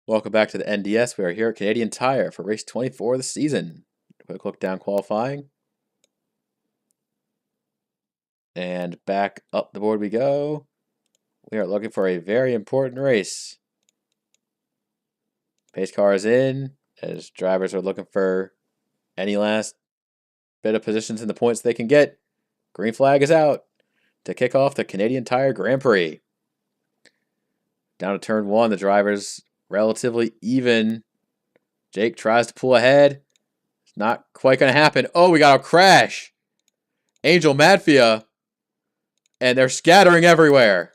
Welcome back to the NDS. We are here at Canadian Tire for race 24 of the season. Quick look down qualifying. And back up the board we go. We are looking for a very important race. Pace car is in as drivers are looking for any last bit of positions in the points they can get. Green flag is out to kick off the Canadian Tire Grand Prix. Down to turn one, the drivers relatively even. Jake tries to pull ahead. It's not quite going to happen. Oh, we got a crash. Angel Madfia. And they're scattering everywhere.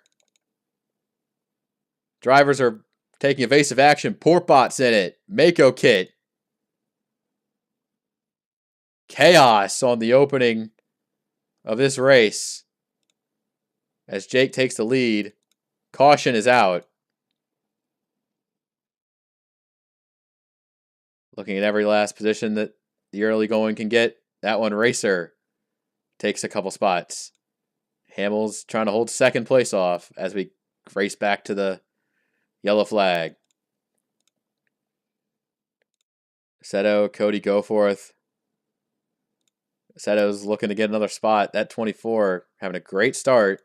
Drivers are taking evasive action. Portbot's in it. Mako kit. Chaos on the opening of this race. As Jake takes the lead. Caution is out. Looking at every last position that the early going can get. That one, Racer, takes a couple spots. Hamill's trying to hold second place off as we race back to the yellow flag. Seto, Cody Goforth. Seto's looking to get another spot. That 24 having a great start.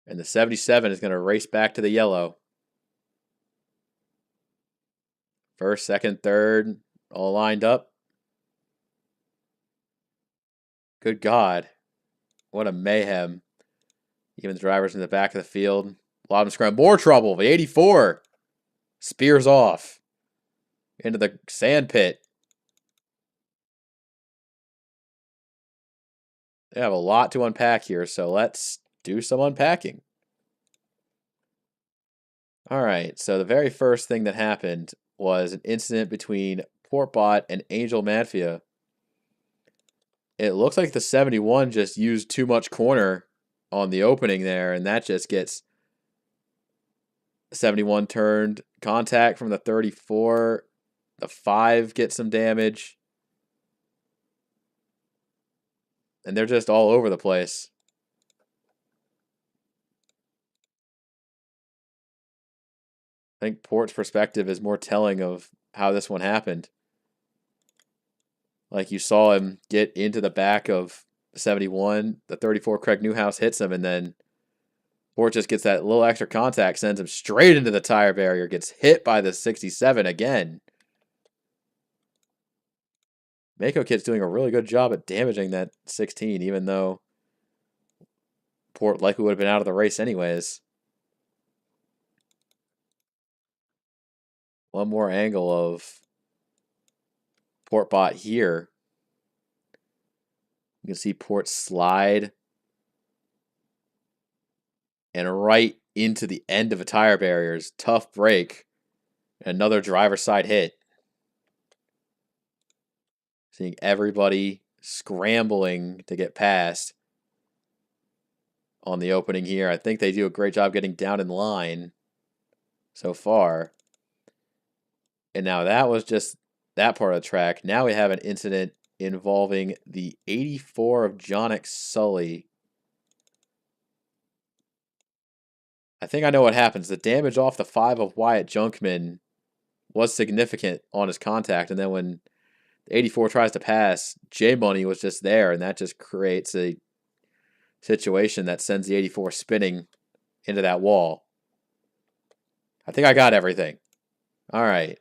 And the 77 is going to race back to the yellow. First, second, third, all lined up. Good God. What a mayhem. Even the drivers in the back of the field. A lot of them scram. More trouble. The 84 spears off into the sand pit. They have a lot to unpack here, so let's do some unpacking. All right, so the very first thing that happened was an incident between Portbot and Angel Madfia. It looks like the 71 just used too much corner on the opening there, and that just gets 71 turned. Contact from the 34. The 5 gets some damage. And they're just all over the place. I think Port's perspective is more telling of how this one happened. Like you saw him get into the back of 71. The 34 Craig Newhouse hits him, and then Port just gets that little extra contact, sends him straight into the tire barrier, gets hit by the 67 again. Mako Kid's doing a really good job at damaging that 16, even though Port likely would have been out of the race anyways. One more angle of Portbot here. You can see Port slide and right into the end of a tire barriers. Tough break. Another driver side hit. Seeing everybody scrambling to get past on the opening here. I think they do a great job getting down in line so far. And now that was just that part of the track. Now we have an incident involving the 84 of Jonick Sully. I think I know what happens. The damage off the 5 of Wyatt Junkman was significant on his contact. And then when the 84 tries to pass, J-Money was just there. And that just creates a situation that sends the 84 spinning into that wall. I think I got everything. All right.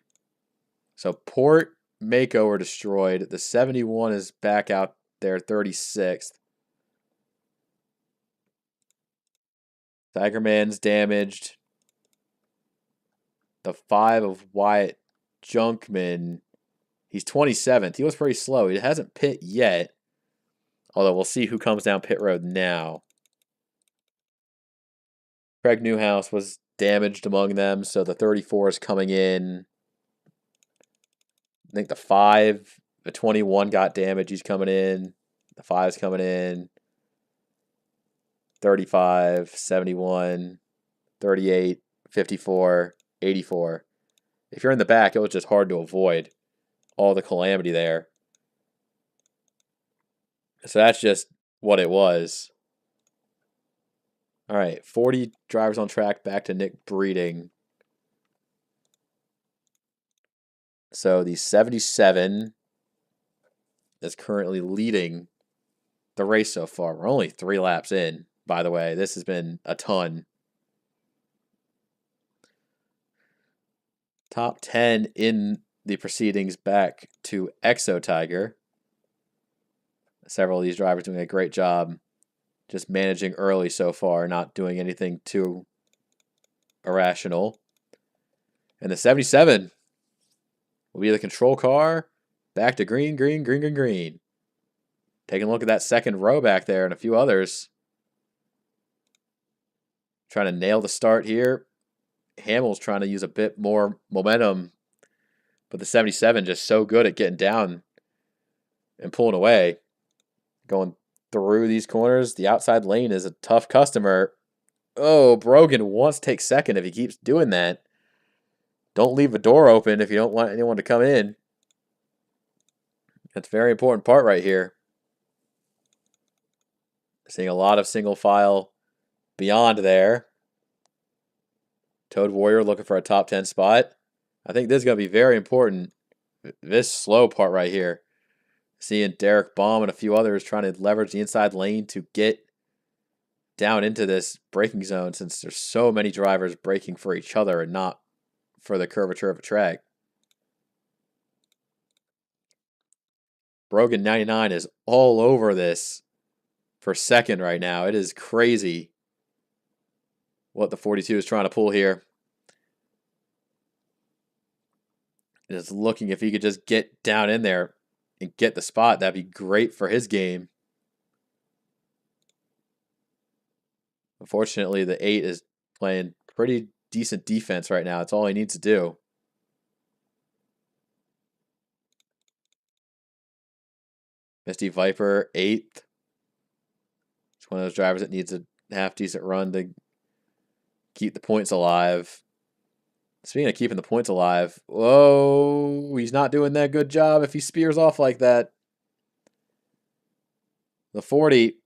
So Port, Mako were destroyed. The 71 is back out there, 36th. Tigerman's damaged. The 5 of Wyatt Junkman, he's 27th. He was pretty slow. He hasn't pit yet. Although we'll see who comes down pit road now. Craig Newhouse was damaged among them, so the 34 is coming in. I think the 5, the 21 got damaged. He's coming in. The 5's coming in. 35, 71, 38, 54, 84. If you're in the back, it was just hard to avoid all the calamity there. So that's just what it was. All right, 40 drivers on track, back to Nick Breeding. So the 77 is currently leading the race so far. We're only 3 laps in, by the way. This has been a ton. Top 10 in the proceedings back to Exo Tiger. Several of these drivers doing a great job just managing early so far, not doing anything too irrational. And the 77 will be the control car. Back to green, green, green, green, green. Taking a look at that second row back there and a few others. Trying to nail the start here. Hamill's trying to use a bit more momentum, but the 77 just so good at getting down and pulling away. Going through these corners. The outside lane is a tough customer. Oh, Brogan wants to take second if he keeps doing that. Don't leave a door open if you don't want anyone to come in. That's a very important part right here. Seeing a lot of single file beyond there. Toad Warrior looking for a top 10 spot. I think this is going to be very important. This slow part right here. Seeing Derek Baum and a few others trying to leverage the inside lane to get down into this braking zone, since there's so many drivers braking for each other and not for the curvature of a track. Brogan 99 is all over this for second right now. It is crazy what the 42 is trying to pull here. Just looking if he could just get down in there and get the spot. That'd be great for his game. Unfortunately, the 8 is playing pretty decent defense right now. That's all he needs to do. Misty Viper, 8th. It's one of those drivers that needs a half-decent run to keep the points alive. Speaking of keeping the points alive, whoa, he's not doing that good job if he spears off like that. The 40,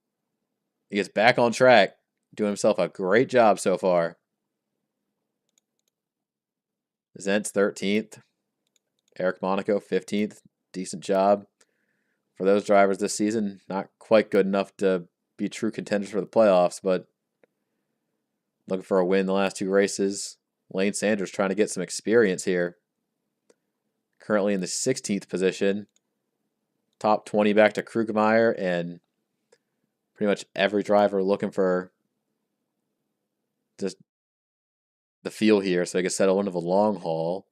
he gets back on track, doing himself a great job so far. Zent's 13th. Eric Monaco, 15th. Decent job for those drivers this season. Not quite good enough to be true contenders for the playoffs, but looking for a win in the last 2 races. Lane Sanders trying to get some experience here. Currently in the 16th position. Top 20 back to Krugmeyer, and pretty much every driver looking for just the feel here so they can settle into the long haul.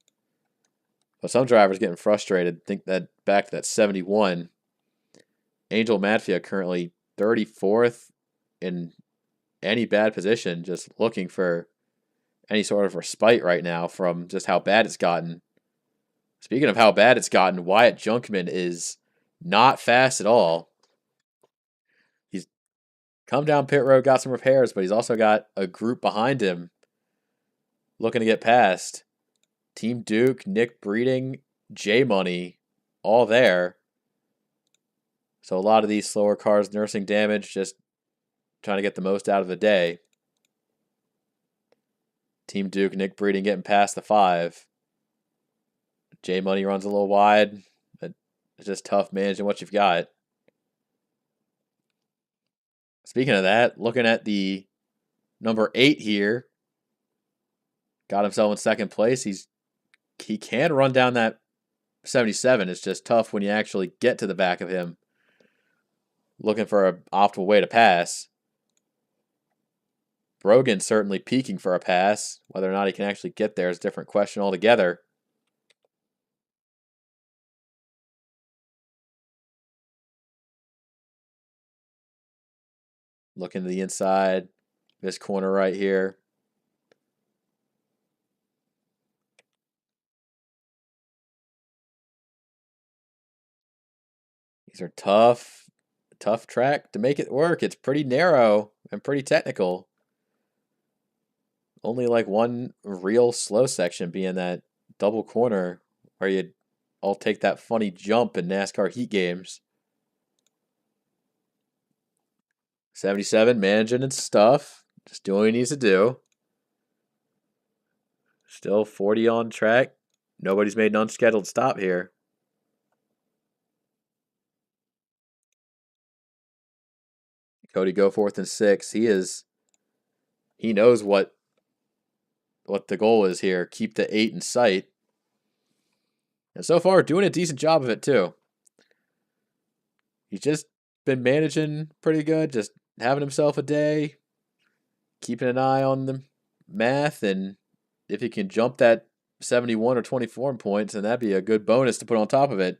But some drivers getting frustrated. Think that back to that 71. Angel Matfia currently 34th in any bad position, just looking for any sort of respite right now from just how bad it's gotten. Speaking of how bad it's gotten, Wyatt Junkman is not fast at all. He's come down pit road, got some repairs, but he's also got a group behind him looking to get past. Team Duke, Nick Breeding, J Money, all there. So a lot of these slower cars nursing damage, just trying to get the most out of the day. Team Duke, Nick Breeding getting past the 5. J Money runs a little wide. It's just tough managing what you've got. Speaking of that, looking at the number 8 here, got himself in second place. He can run down that 77. It's just tough when you actually get to the back of him, looking for an optimal way to pass. Brogan certainly peaking for a pass. Whether or not he can actually get there is a different question altogether. Looking to the inside, this corner right here. These are tough track to make it work. It's pretty narrow and pretty technical. Only like one real slow section being that double corner where you all take that funny jump in NASCAR heat games. 77 managing its stuff. Just doing what he needs to do. Still 40 on track. Nobody's made an unscheduled stop here. Cody go 4th and 6. He knows what the goal is here. Keep the 8 in sight. And so far, doing a decent job of it, too. He's just been managing pretty good, just having himself a day, keeping an eye on the math, and if he can jump that 71 or 24 points, then that'd be a good bonus to put on top of it.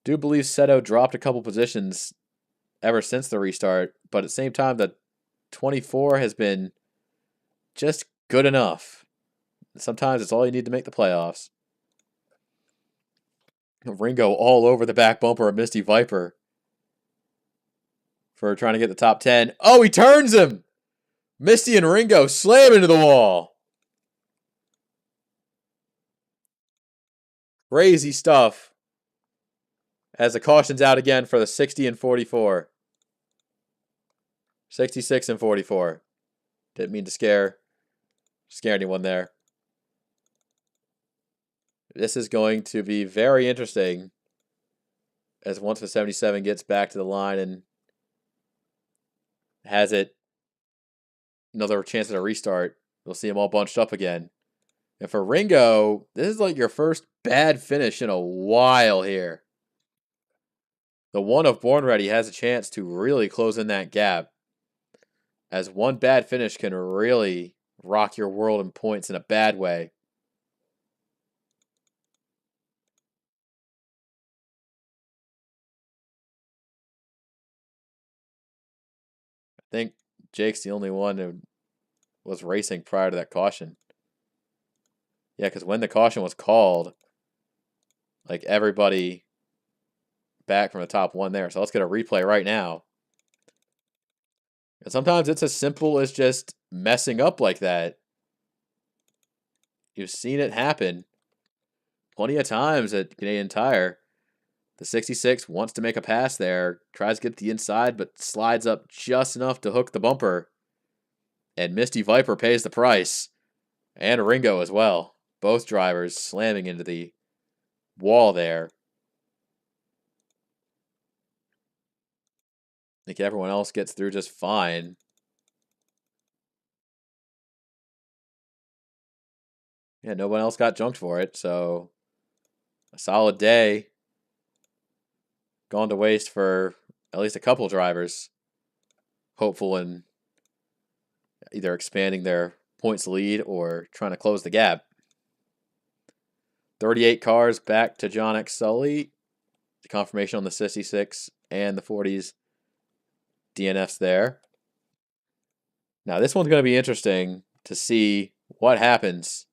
Do believe Seto dropped a couple positions ever since the restart, but at the same time, the 24 has been just good enough. Sometimes it's all you need to make the playoffs. Ringo all over the back bumper of Misty Viper for trying to get the top 10. Oh, he turns him! Misty and Ringo slam into the wall. Crazy stuff. As the caution's out again for the 60 and 44. 66 and 44. Didn't mean to scare anyone there. This is going to be very interesting as once the 77 gets back to the line and has it another chance at a restart. We'll see them all bunched up again. And for Ringo, this is like your first bad finish in a while here. The one of Born Ready has a chance to really close in that gap, as one bad finish can really rock your world in points in a bad way. I think Jake's the only one who was racing prior to that caution. Yeah, because when the caution was called, like everybody back from the top one there. So let's get a replay right now. And sometimes it's as simple as just messing up like that. You've seen it happen plenty of times at Canadian Tire. The 66 wants to make a pass there, tries to get the inside, but slides up just enough to hook the bumper. And Misty Viper pays the price. And Ringo as well. Both drivers slamming into the wall there. I think everyone else gets through just fine. Yeah, no one else got junked for it, so a solid day gone to waste for at least a couple drivers. Hopeful in either expanding their points lead or trying to close the gap. 38 cars back to John X. Sully. The confirmation on the 66 and the 40s DNFs there. Now, this one's going to be interesting to see what happens.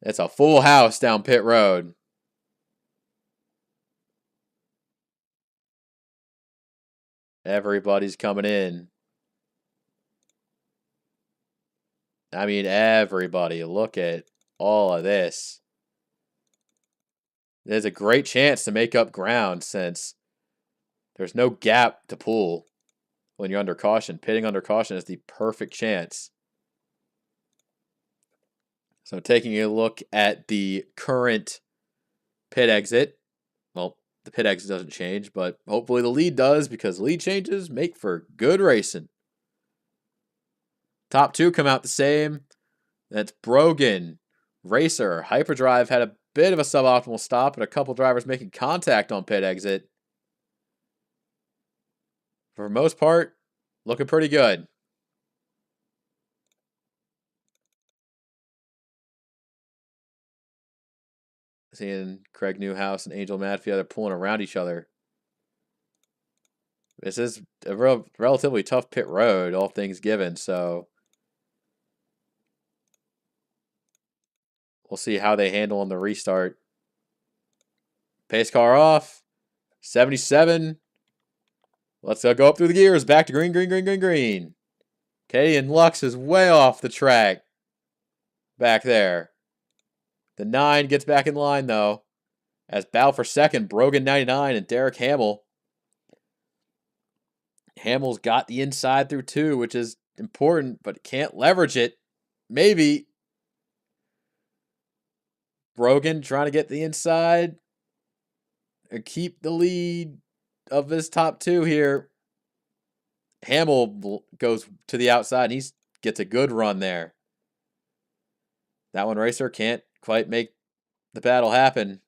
It's a full house down pit road. Everybody's coming in. I mean, everybody. Look at all of this. There's a great chance to make up ground since there's no gap to pull when you're under caution. Pitting under caution is the perfect chance. So taking a look at the current pit exit. Well, the pit exit doesn't change, but hopefully the lead does, because lead changes make for good racing. Top two come out the same. That's Brogan, Racer, Hyperdrive had a bit of a suboptimal stop, but a couple drivers making contact on pit exit. For the most part, looking pretty good. Seeing Craig Newhouse and Angel Madfield, they're pulling around each other. This is a relatively tough pit road, all things given, so we'll see how they handle on the restart. Pace car off. 77. Let's go up through the gears. Back to green, green, green, green, green. Canadian Lux is way off the track back there. The 9 gets back in line, though, as battle for second, Brogan 99 and Derek Hamill. Hamill's got the inside through 2, which is important, but can't leverage it. Maybe. Brogan trying to get the inside and keep the lead of his top two here. Hamill goes to the outside and he gets a good run there. That one racer can't quite make the battle happen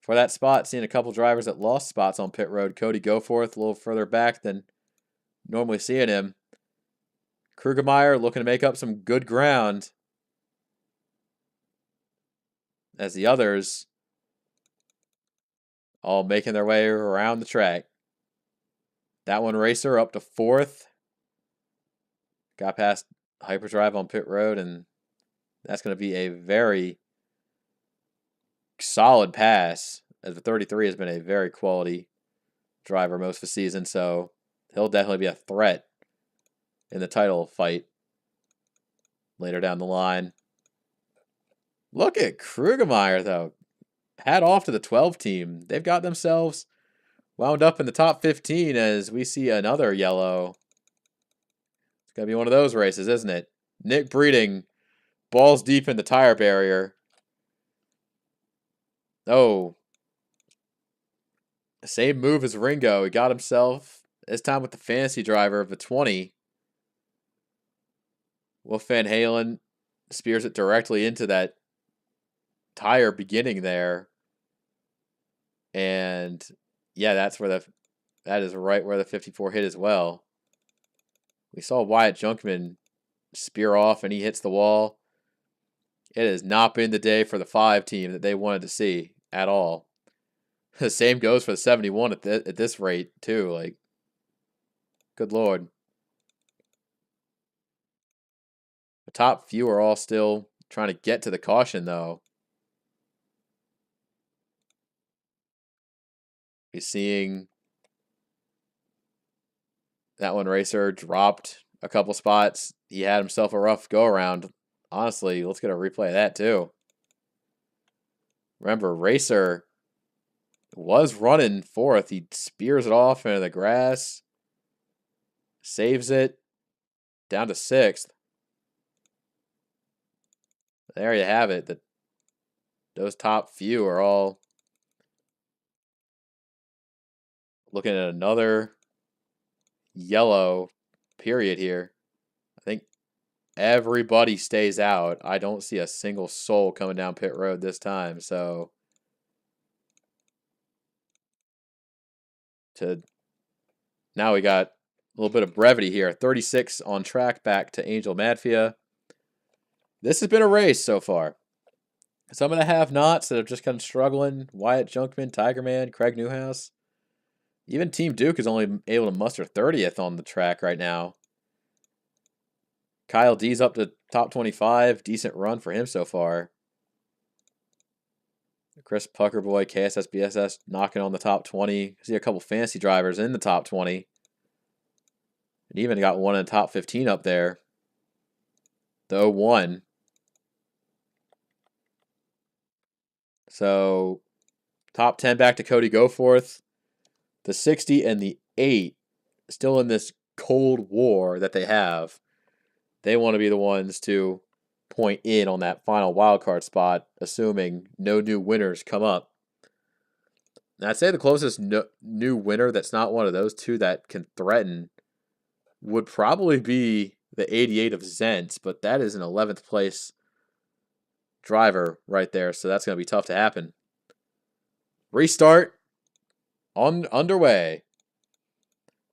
for that spot. Seeing a couple drivers that lost spots on pit road. Cody Goforth a little further back than normally seeing him. Krugemeyer looking to make up some good ground as the others all making their way around the track. That one racer up to fourth. Got past hyperdrive on pit road, and that's going to be a very solid pass, as the 33 has been a very quality driver most of the season, so he'll definitely be a threat in the title fight later down the line. Look at Krugemeyer, though. Hat off to the 12 team. They've got themselves wound up in the top 15 as we see another yellow. It's going to be one of those races, isn't it? Nick Breeding, balls deep in the tire barrier. Oh. Same move as Ringo. He got himself, this time with the fantasy driver of the 20. Wolf Van Halen spears it directly into that tire beginning there. And yeah, that is right where the 54 hit as well. We saw Wyatt Junkman spear off and he hits the wall. It has not been the day for the 5 team that they wanted to see at all. The same goes for the 71 at this rate too. Like, good Lord. The top few are all still trying to get to the caution though. We're seeing that one racer dropped a couple spots. He had himself a rough go around. Honestly, let's get a replay of that too. Remember, racer was running fourth. He spears it off into the grass. Saves it. Down to 6th. There you have it. Those top few are all looking at another yellow period here. I think everybody stays out. I don't see a single soul coming down pit road this time. So now we got a little bit of brevity here. 36 on track back to Angel Madfia. This has been a race so far. Some of the have-nots that are just kind of struggling. Wyatt Junkman, Tigerman, Craig Newhouse. Even Team Duke is only able to muster 30th on the track right now. Kyle D's up to top 25. Decent run for him so far. Chris Puckerboy, KSS, knocking on the top 20. I see a couple fancy drivers in the top 20. And even got one in the top 15 up there. The 01. So, top 10 back to Cody Goforth. The 60 and the 8 still in this cold war that they have. They want to be the ones to point in on that final wildcard spot, assuming no new winners come up. And I'd say the closest new winner that's not one of those two that can threaten would probably be the 88 of Zentz, but that is an 11th place driver right there, so that's going to be tough to happen. Restart underway.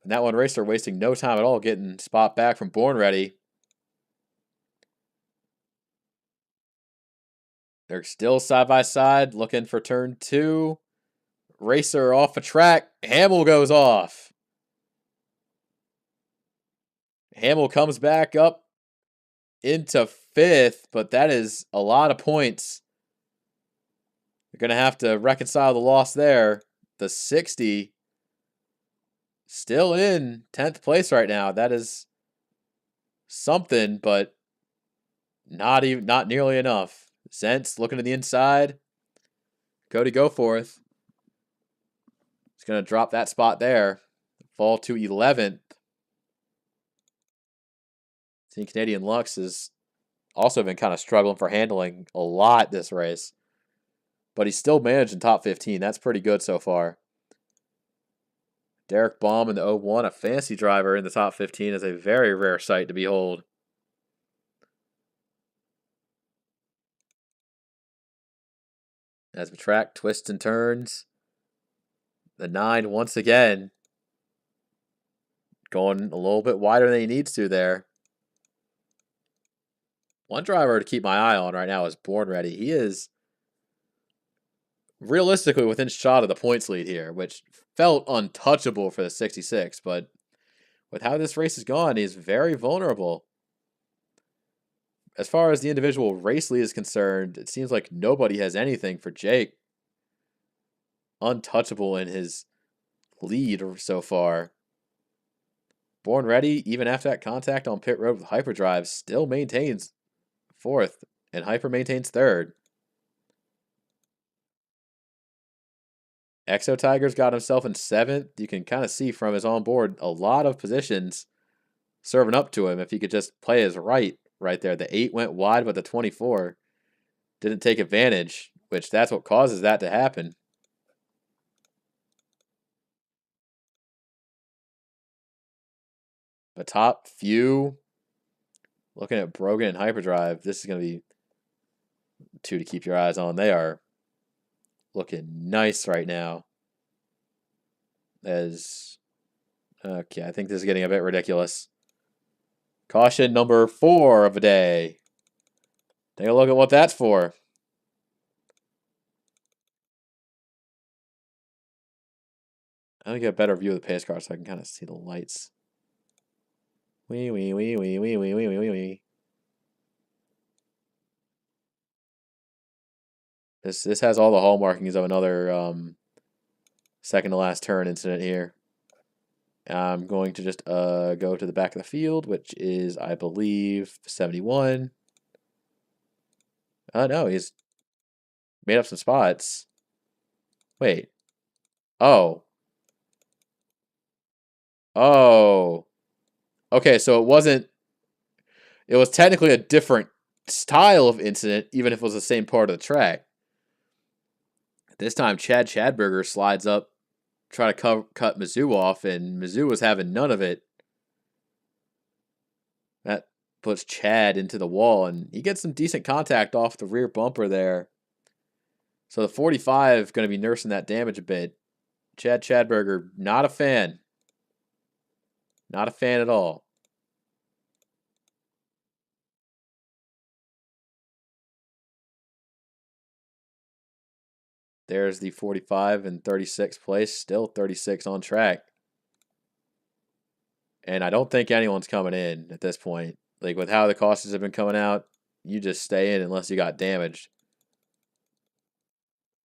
And that one racer wasting no time at all getting spot back from Born Ready. They're still side by side looking for turn 2. Racer off a track. Hamill goes off. Hamill comes back up into 5th, but that is a lot of points. You're going to have to reconcile the loss there. The 60 still in 10th place right now. That is something, but not nearly enough. Zentz looking to the inside. Cody Goforth. He's going to drop that spot there. Fall to 11th. Team Canadian Lux has also been kind of struggling for handling a lot this race. but he's still managing top 15. That's pretty good so far. Derek Baum in the 01, a fancy driver in the top 15, is a very rare sight to behold. As the track twists and turns, the 9 once again going a little bit wider than he needs to there. One driver to keep my eye on right now is Born Ready. He is realistically within shot of the points lead here, which felt untouchable for the 66, but with how this race has gone, he's very vulnerable. As far as the individual race lead is concerned, it seems like nobody has anything for Jake. Untouchable in his lead so far. Born Ready, even after that contact on pit road with Hyperdrive, still maintains 4th, and Hyper maintains 3rd. Exo Tiger's got himself in 7th. You can kind of see from his onboard a lot of positions serving up to him if he could just play his right there. The 8 went wide, but the 24 didn't take advantage, which that's what causes that to happen. The top few, looking at Brogan and Hyperdrive, this is going to be 2 to keep your eyes on. They are looking nice right now. Okay, I think this is getting a bit ridiculous. Caution number 4 of the day. Take a look at what that's for. I'm going to get a better view of the pace car so I can kind of see the lights. Wee, wee, wee, wee, wee, wee, wee, wee, wee. This has all the hallmarkings of another second to last turn incident here. I'm going to just go to the back of the field, which is, I believe, 71. Oh, no, he's made up some spots. Wait. Oh. Oh. Okay, so it was technically a different style of incident, even if it was the same part of the track. This time, Chad Chadberger slides up, try to cut Mizzou off, and Mizzou was having none of it. That puts Chad into the wall, and he gets some decent contact off the rear bumper there. So the 45 going to be nursing that damage a bit. Chad Chadberger, not a fan. Not a fan at all. There's the 45 in 36th place, still 36 on track. And I don't think anyone's coming in at this point. Like, with how the cautions have been coming out, you just stay in unless you got damaged.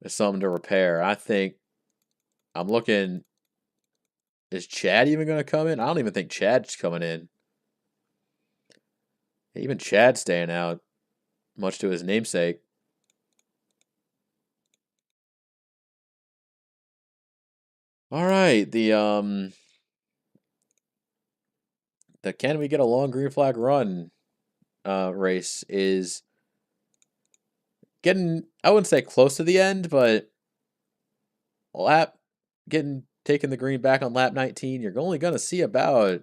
There's something to repair. I think I'm looking. Is Chad even going to come in? I don't even think Chad's coming in. Even Chad's staying out, much to his namesake. All right, the Can We Get a Long Green Flag Run race is getting, I wouldn't say close to the end, but taking the green back on lap 19. You're only going to see about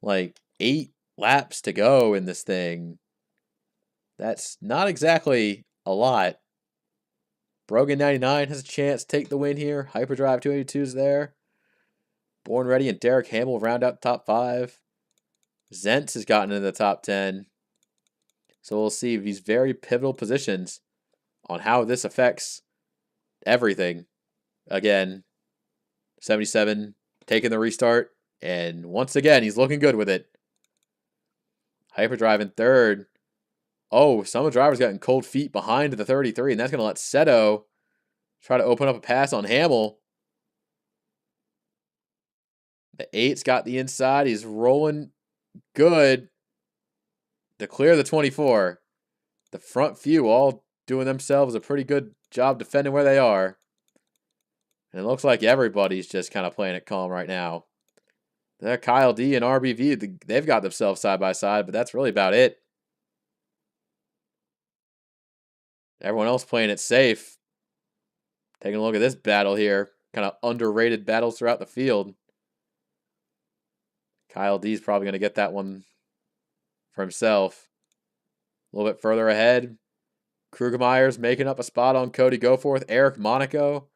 like 8 laps to go in this thing. That's not exactly a lot. Brogan 99 has a chance to take the win here. Hyperdrive 282 is there. Born Ready and Derek Hamill round out the top 5. Zentz has gotten into the top 10. So we'll see these very pivotal positions on how this affects everything. Again, 77 taking the restart. And once again, he's looking good with it. Hyperdrive in 3rd. Oh, some of the drivers getting cold feet behind the 33, and that's going to let Seto try to open up a pass on Hamill. The 8's got the inside. He's rolling good to clear the 24. The front few all doing themselves a pretty good job defending where they are. And it looks like everybody's just kind of playing it calm right now. Kyle D and RBV, they've got themselves side by side, but that's really about it. Everyone else playing it safe. Taking a look at this battle here. Kind of underrated battles throughout the field. Kyle D's probably going to get that one for himself. A little bit further ahead. Krugemeyer's making up a spot on Cody Goforth. Eric Monaco.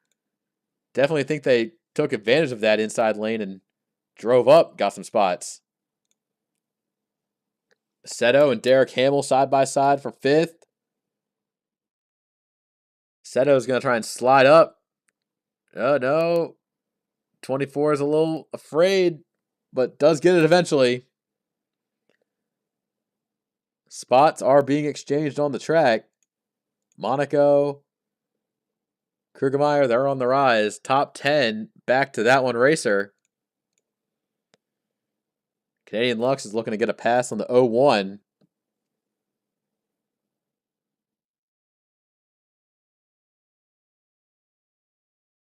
Definitely think they took advantage of that inside lane and drove up, got some spots. Seto and Derek Hamill side by side for 5th. Seto's going to try and slide up. Oh, no. 24 is a little afraid, but does get it eventually. Spots are being exchanged on the track. Monaco, Krugemeyer, they're on the rise. Top 10, back to that one racer. Canadian Lux is looking to get a pass on the 01.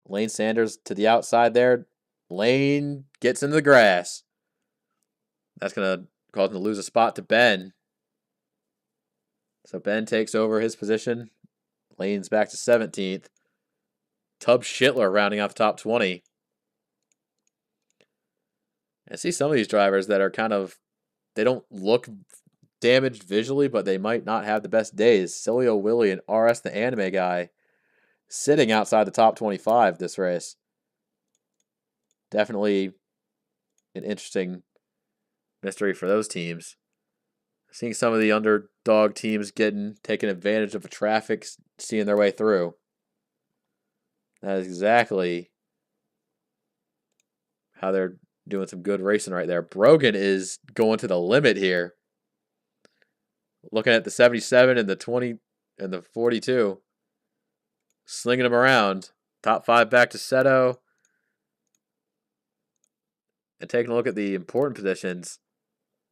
Lane Sanders to the outside there. Lane gets into the grass. That's going to cause him to lose a spot to Ben. So Ben takes over his position. Lane's back to 17th. Tubb Schittler rounding out the top 20. I see some of these drivers that are kind of, they don't look damaged visually, but they might not have the best days. Cilio Willie and RS the Anime Guy sitting outside the top 25 this race. Definitely an interesting mystery for those teams. Seeing some of the underdog teams taking advantage of the traffic, seeing their way through. That is exactly how they're doing some good racing right there. Brogan is going to the limit here. Looking at the 77 and the 20 and the 42. Slinging them around. Top 5 back to Seto. And taking a look at the important positions.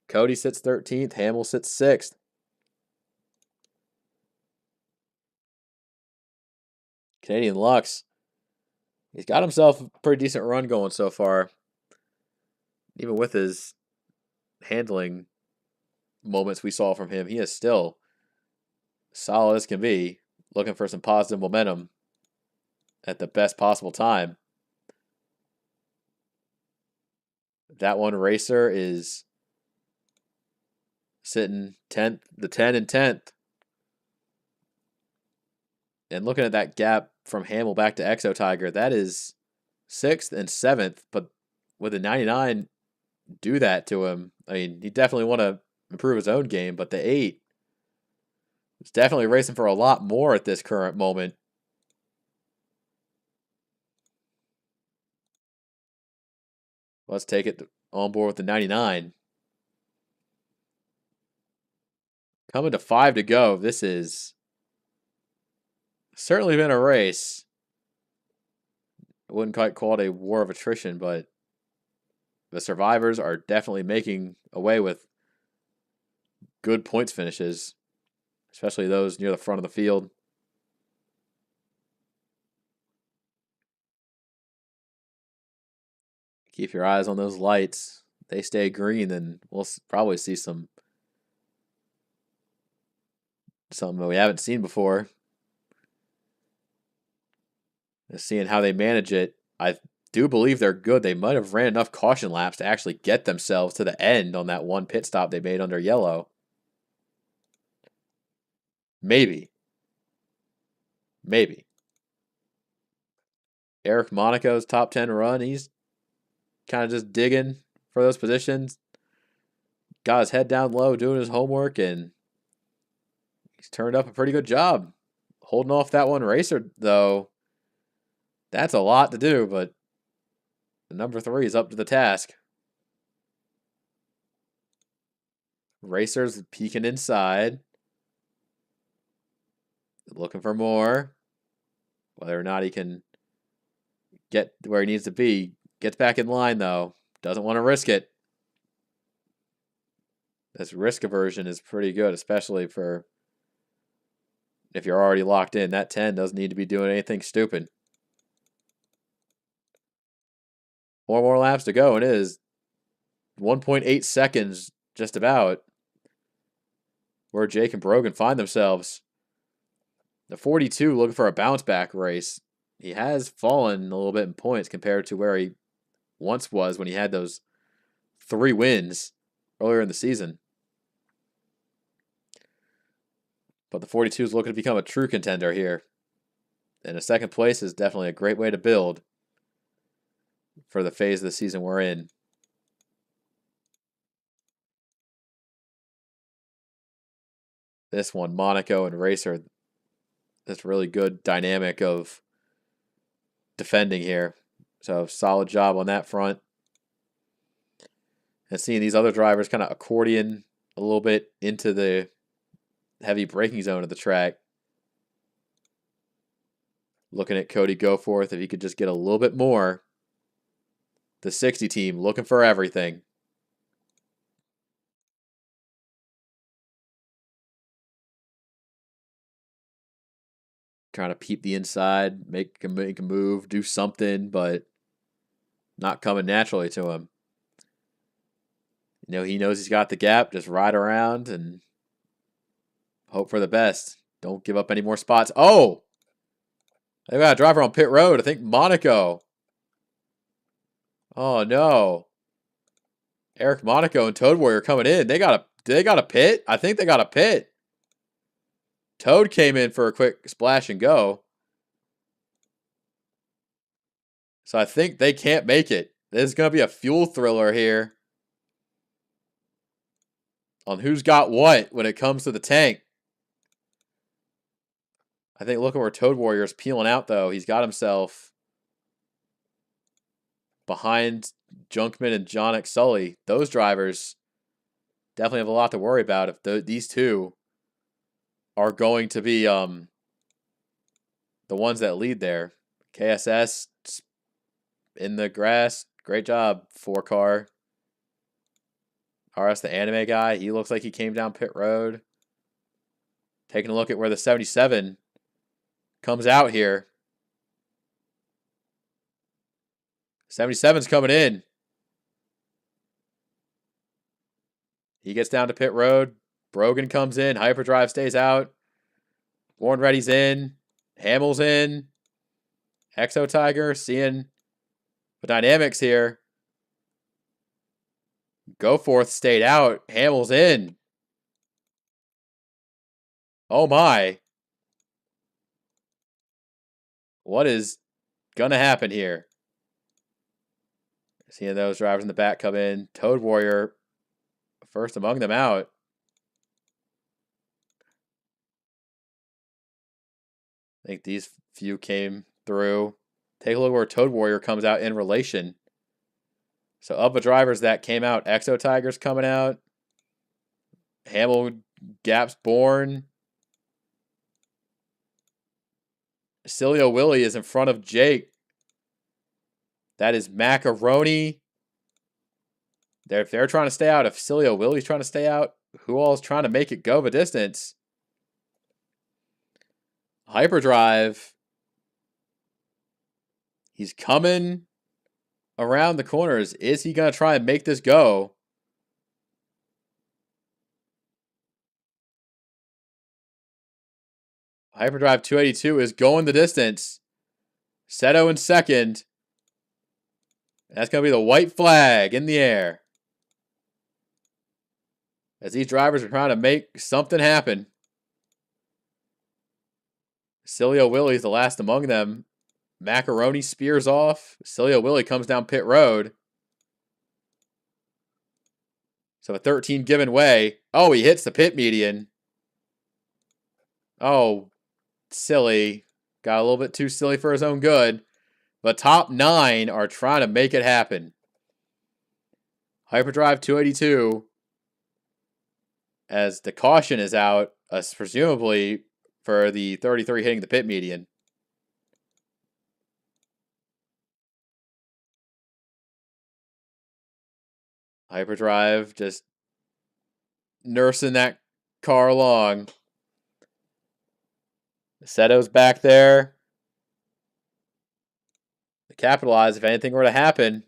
Cody sits 13th. Hamill sits 6th. Canadian Lux. He's got himself a pretty decent run going so far. Even with his handling moments we saw from him, he is still solid as can be. Looking for some positive momentum at the best possible time. That one racer is sitting 10th, the 10 and 10th. And looking at that gap from Hamill back to Exo Tiger, that is 6th and 7th. But with a 99, do that to him. I mean, he definitely want to improve his own game, but the 8 is definitely racing for a lot more at this current moment. Let's take it on board with the 99. Coming to 5 to go. This is certainly been a race. I wouldn't quite call it a war of attrition, but the survivors are definitely making away with good points finishes, especially those near the front of the field. Keep your eyes on those lights. They stay green, then we'll probably see something we haven't seen before. Just seeing how they manage it, I do believe they're good. They might have ran enough caution laps to actually get themselves to the end on that one pit stop they made under yellow. Maybe. Eric Monaco's top 10 run, he's kind of just digging for those positions. Got his head down low, doing his homework, and he's turned up a pretty good job. Holding off that one racer, though, that's a lot to do, but the number 3 is up to the task. Racer's peeking inside. Looking for more. Whether or not he can get where he needs to be. Gets back in line, though. Doesn't want to risk it. This risk aversion is pretty good, especially for if you're already locked in. That 10 doesn't need to be doing anything stupid. 4 more laps to go, and it is 1.8 seconds, just about, where Jake and Brogan find themselves. The 42 looking for a bounce back race. He has fallen a little bit in points compared to where he once was when he had those 3 wins earlier in the season. But the 42 is looking to become a true contender here. And a second place is definitely a great way to build for the phase of the season we're in. This one, Monaco and Racer, this really good dynamic of defending here. So solid job on that front. And seeing these other drivers kind of accordion a little bit into the heavy braking zone of the track. Looking at Cody Goforth, if he could just get a little bit more. The 60 team looking for everything. Trying to peep the inside, make a move, do something, but not coming naturally to him. You know, he knows he's got the gap. Just ride around and hope for the best. Don't give up any more spots. Oh! They got a driver on pit road. I think Monaco. Oh, no. Eric Monaco and Toad Warrior coming in. They got a pit? I think they got a pit. Toad came in for a quick splash and go. So I think they can't make it. There's going to be a fuel thriller here on who's got what when it comes to the tank. I think look at where Toad Warrior is peeling out, though. He's got himself behind Junkman and John Sully. Those drivers definitely have a lot to worry about if these two are going to be the ones that lead there. KSS in the grass. Great job, 4-car. RS, the anime guy, he looks like he came down pit road. Taking a look at where the 77 comes out here. 77's coming in. He gets down to pit road. Brogan comes in. Hyperdrive stays out. Born Ready's in. Hamill's in. Exo Tiger seeing the dynamics here. Goforth stayed out. Hamill's in. Oh my. What is going to happen here? Seeing those drivers in the back come in. Toad Warrior first among them out. I think these few came through. Take a look where Toad Warrior comes out in relation. So of the drivers that came out, Exo Tiger's coming out. Hamill Gaps Born. Cilio Willie is in front of Jake. That is Macaroni. If they're trying to stay out, if Cilio Willie's trying to stay out, who all is trying to make it go the distance? Hyperdrive. He's coming around the corners. Is he going to try and make this go? Hyperdrive 282 is going the distance. Seto in second. That's going to be the white flag in the air. As these drivers are trying to make something happen. Cilio Willie's the last among them. Macaroni spears off. Cilio Willie comes down pit road. So a 13 given way. Oh, he hits the pit median. Oh, silly. Got a little bit too silly for his own good. The top 9 are trying to make it happen. Hyperdrive 282. As the caution is out, presumably for the 33 hitting the pit median. Hyperdrive just nursing that car along. Seto's back there. To capitalize if anything were to happen.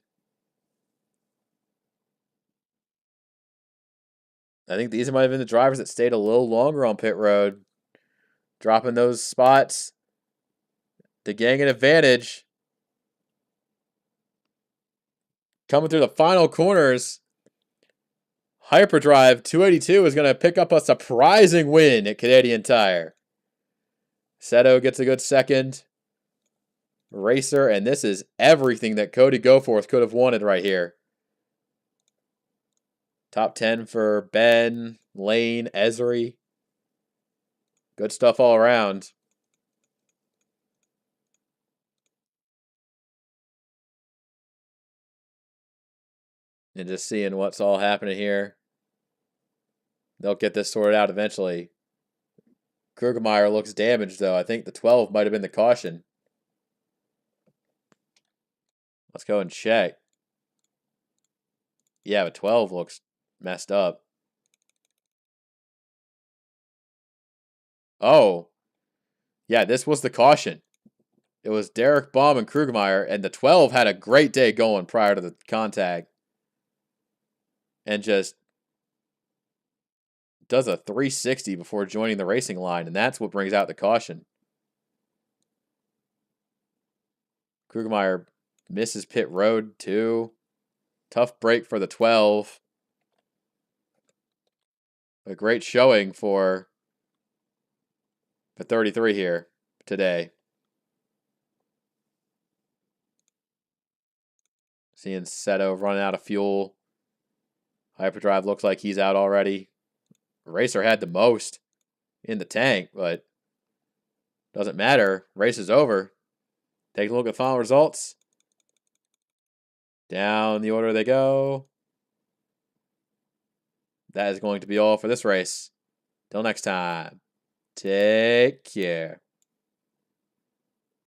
I think these might have been the drivers that stayed a little longer on pit road. dropping those spots to gain an advantage. Coming through the final corners. Hyperdrive 282 is going to pick up a surprising win at Canadian Tire. Seto gets a good second. Racer, and this is everything that Cody Goforth could have wanted right here. Top 10 for Ben, Lane, Esri. Good stuff all around. And just seeing what's all happening here. They'll get this sorted out eventually. Krugermeyer looks damaged, though. I think the 12 might have been the caution. Let's go and check. Yeah, but 12 looks messed up. Oh. Yeah, this was the caution. It was Derek Baum and Krugermeyer, and the 12 had a great day going prior to the contact. And just does a 360 before joining the racing line, and that's what brings out the caution. Krugermeyer misses pit road, too. Tough break for the 12. A great showing for the 33 here today. Seeing Seto running out of fuel. Hyperdrive looks like he's out already. Racer had the most in the tank, but doesn't matter. Race is over. Take a look at final results. Down the order they go. That is going to be all for this race. Till next time, take care.